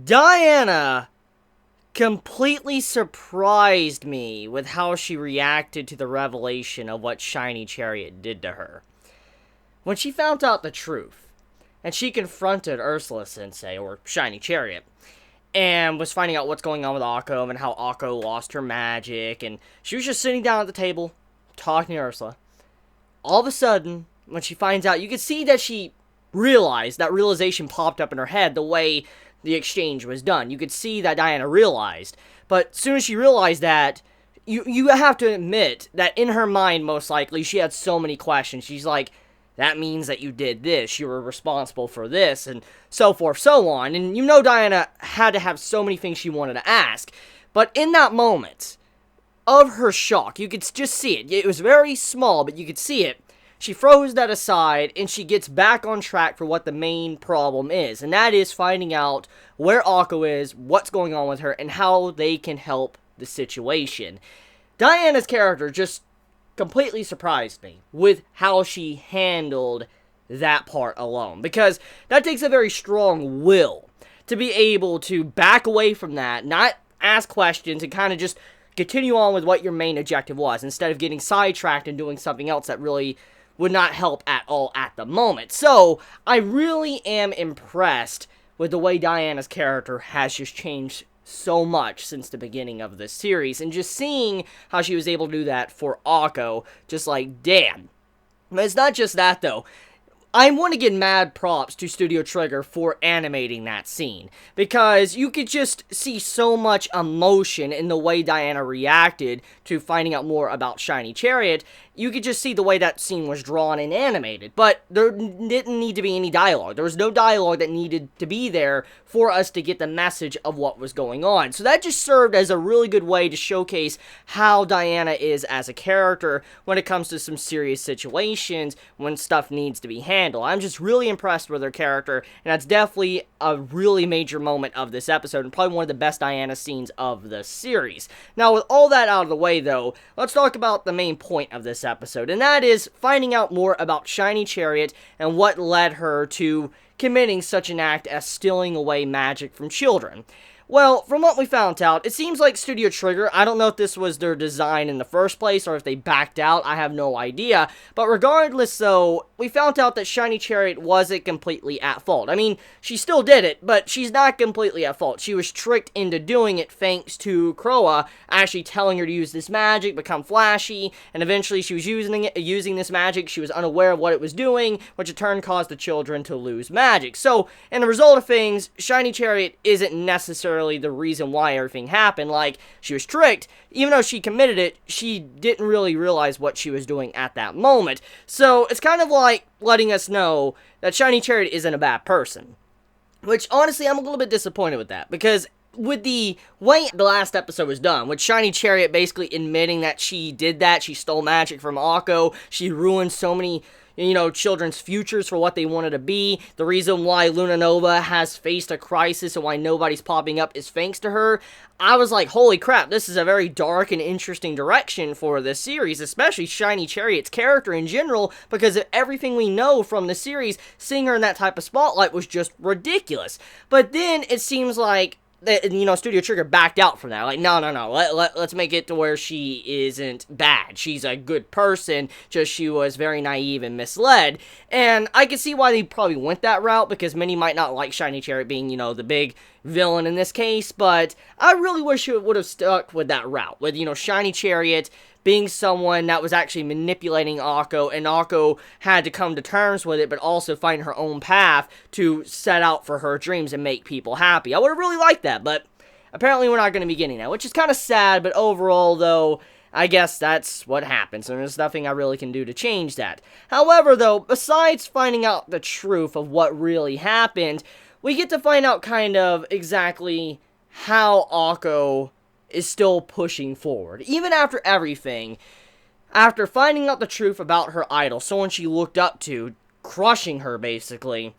Diana completely surprised me with how she reacted to the revelation of what Shiny Chariot did to her. When she found out the truth, and she confronted Ursula Sensei, or Shiny Chariot, and was finding out what's going on with Akko and how Akko lost her magic, and she was just sitting down at the table, talking to Ursula. All of a sudden, when she finds out, you can see that she realized, that realization popped up in her head the way the exchange was done. You could see that Diana realized, but as soon as she realized that, you have to admit that in her mind, most likely, she had so many questions. She's like, that means that you did this, you were responsible for this, and so forth, so on. And you know Diana had to have so many things she wanted to ask. But in that moment of her shock, you could just see it. It was very small, but you could see it. She throws that aside, and she gets back on track for what the main problem is. And that is finding out where Akko is, what's going on with her, and how they can help the situation. Diana's character just completely surprised me with how she handled that part alone, because that takes a very strong will to be able to back away from that, not ask questions, and kind of just continue on with what your main objective was, instead of getting sidetracked and doing something else that really would not help at all at the moment. So, I really am impressed with the way Diana's character has just changed so much since the beginning of this series, and just seeing how she was able to do that for Akko, just like, damn. But it's not just that, though. I want to give mad props to Studio Trigger for animating that scene, because you could just see so much emotion in the way Diana reacted to finding out more about Shiny Chariot. You could just see the way that scene was drawn and animated, but there didn't need to be any dialogue. There was no dialogue that needed to be there for us to get the message of what was going on. So that just served as a really good way to showcase how Diana is as a character when it comes to some serious situations, when stuff needs to be handled. I'm just really impressed with her character, and that's definitely a really major moment of this episode, and probably one of the best Diana scenes of the series. Now, with all that out of the way, though, let's talk about the main point of this episode, and that is finding out more about Shiny Chariot and what led her to committing such an act as stealing away magic from children. Well, from what we found out, it seems like Studio Trigger, I don't know if this was their design in the first place or if they backed out, I have no idea, but regardless though, we found out that Shiny Chariot wasn't completely at fault. I mean, she still did it, but she's not completely at fault. She was tricked into doing it thanks to Croa actually telling her to use this magic, become flashy, and eventually she was using this magic, she was unaware of what it was doing, which in turn caused the children to lose magic. So, in the result of things, Shiny Chariot isn't necessarily the reason why everything happened. Like, she was tricked. Even though she committed it, she didn't really realize what she was doing at that moment. So, it's kind of like letting us know that Shiny Chariot isn't a bad person. Which, honestly, I'm a little bit disappointed with that, because with the way the last episode was done, with Shiny Chariot basically admitting that she did that, she stole magic from Akko, she ruined so many, children's futures for what they wanted to be. The reason why Luna Nova has faced a crisis and why nobody's popping up is thanks to her. I was like, holy crap, this is a very dark and interesting direction for this series, especially Shiny Chariot's character in general, because of everything we know from the series, seeing her in that type of spotlight was just ridiculous. But then it seems like Studio Trigger backed out from that. Like, no, let's make it to where she isn't bad. She's a good person, just she was very naive and misled. And I can see why they probably went that route, because many might not like Shiny Chariot being, the big villain in this case, but I really wish it would have stuck with that route, with, Shiny Chariot being someone that was actually manipulating Akko, and Akko had to come to terms with it, but also find her own path to set out for her dreams and make people happy. I would have really liked that, but apparently we're not going to be getting that, which is kind of sad, but overall, though, I guess that's what happens, and there's nothing I really can do to change that. However, though, besides finding out the truth of what really happened, we get to find out kind of exactly how Akko is still pushing forward. Even after everything, after finding out the truth about her idol, someone she looked up to, crushing her basically,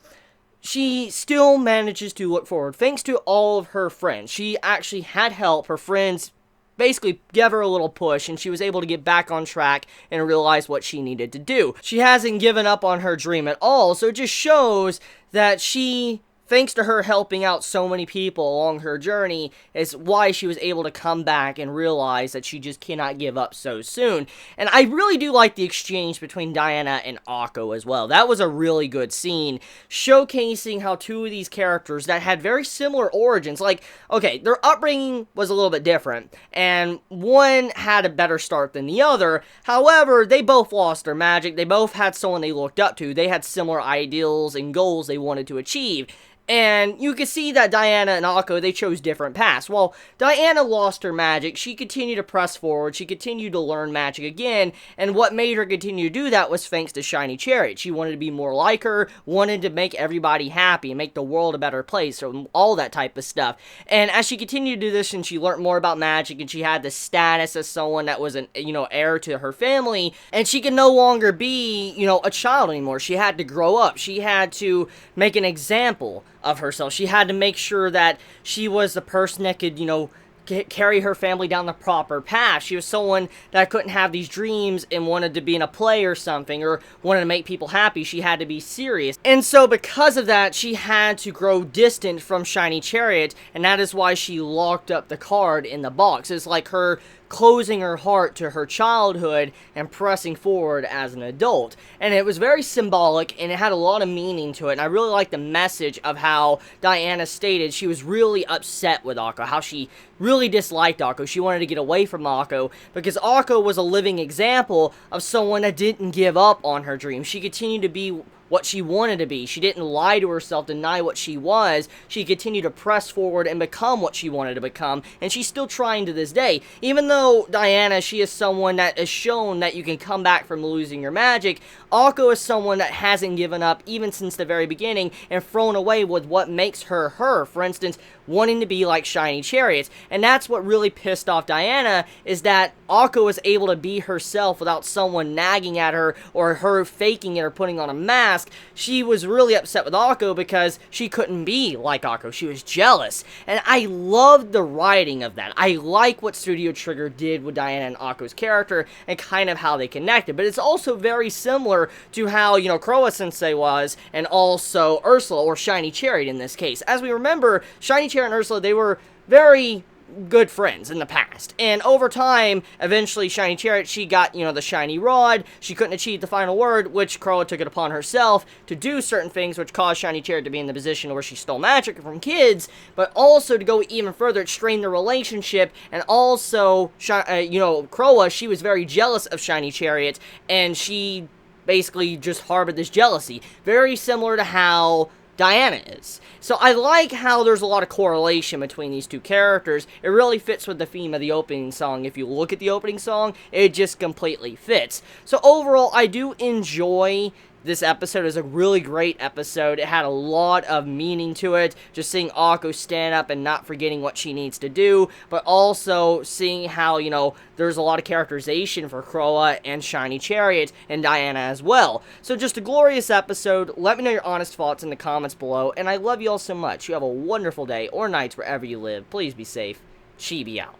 she still manages to look forward thanks to all of her friends. She actually had help. Her friends basically gave her a little push, and she was able to get back on track and realize what she needed to do. She hasn't given up on her dream at all, so it just shows that she, thanks to her helping out so many people along her journey, is why she was able to come back and realize that she just cannot give up so soon. And I really do like the exchange between Diana and Akko as well. That was a really good scene, showcasing how two of these characters that had very similar origins, like, okay, their upbringing was a little bit different, and one had a better start than the other. However, they both lost their magic, they both had someone they looked up to, they had similar ideals and goals they wanted to achieve. And you can see that Diana and Akko, they chose different paths. While Diana lost her magic, she continued to press forward, she continued to learn magic again, and what made her continue to do that was thanks to Shiny Chariot. She wanted to be more like her, wanted to make everybody happy, and make the world a better place, so all that type of stuff. And as she continued to do this, and she learned more about magic, and she had the status as someone that was an, heir to her family, and she could no longer be, a child anymore. She had to grow up. She had to make an example of herself. She had to make sure that she was the person that could, carry her family down the proper path. She was someone that couldn't have these dreams and wanted to be in a play or something, or wanted to make people happy. She had to be serious. And so because of that, she had to grow distant from Shiny Chariot, and that is why she locked up the card in the box. It's like her closing her heart to her childhood and pressing forward as an adult. And it was very symbolic, and it had a lot of meaning to it, and I really like the message of how Diana stated she was really upset with Akko, how she really disliked Akko. She wanted to get away from Akko, because Akko was a living example of someone that didn't give up on her dreams. She continued to be what she wanted to be. She didn't lie to herself, deny what she was. She continued to press forward and become what she wanted to become, and she's still trying to this day. Even though Diana, she is someone that has shown that you can come back from losing your magic, Akko is someone that hasn't given up even since the very beginning and thrown away with what makes her her. For instance, wanting to be like Shiny Chariots. And that's what really pissed off Diana, is that Akko was able to be herself without someone nagging at her or her faking it or putting on a mask. She was really upset with Akko because she couldn't be like Akko. She was jealous. And I loved the writing of that. I like what Studio Trigger did with Diana and Akko's character and kind of how they connected. But it's also very similar to how, Croa Sensei was, and also Ursula, or Shiny Chariot in this case. As we remember, Shiny Chariot and Ursula, they were very good friends in the past, and over time, eventually Shiny Chariot, she got, the shiny rod. She couldn't achieve the final word, which Croa took it upon herself to do certain things, which caused Shiny Chariot to be in the position where she stole magic from kids, but also to go even further, it strained the relationship. And also, Croa, she was very jealous of Shiny Chariot, and she basically just harbored this jealousy, very similar to how Diana is. So I like how there's a lot of correlation between these two characters. It really fits with the theme of the opening song. If you look at the opening song, it just completely fits. So overall, I do enjoy this episode. Is a really great episode. It had a lot of meaning to it. Just seeing Akko stand up and not forgetting what she needs to do, but also seeing how, there's a lot of characterization for Croa and Shiny Chariot and Diana as well. So just a glorious episode. Let me know your honest thoughts in the comments below, and I love you all so much. You have a wonderful day or nights wherever you live. Please be safe. Chibi out.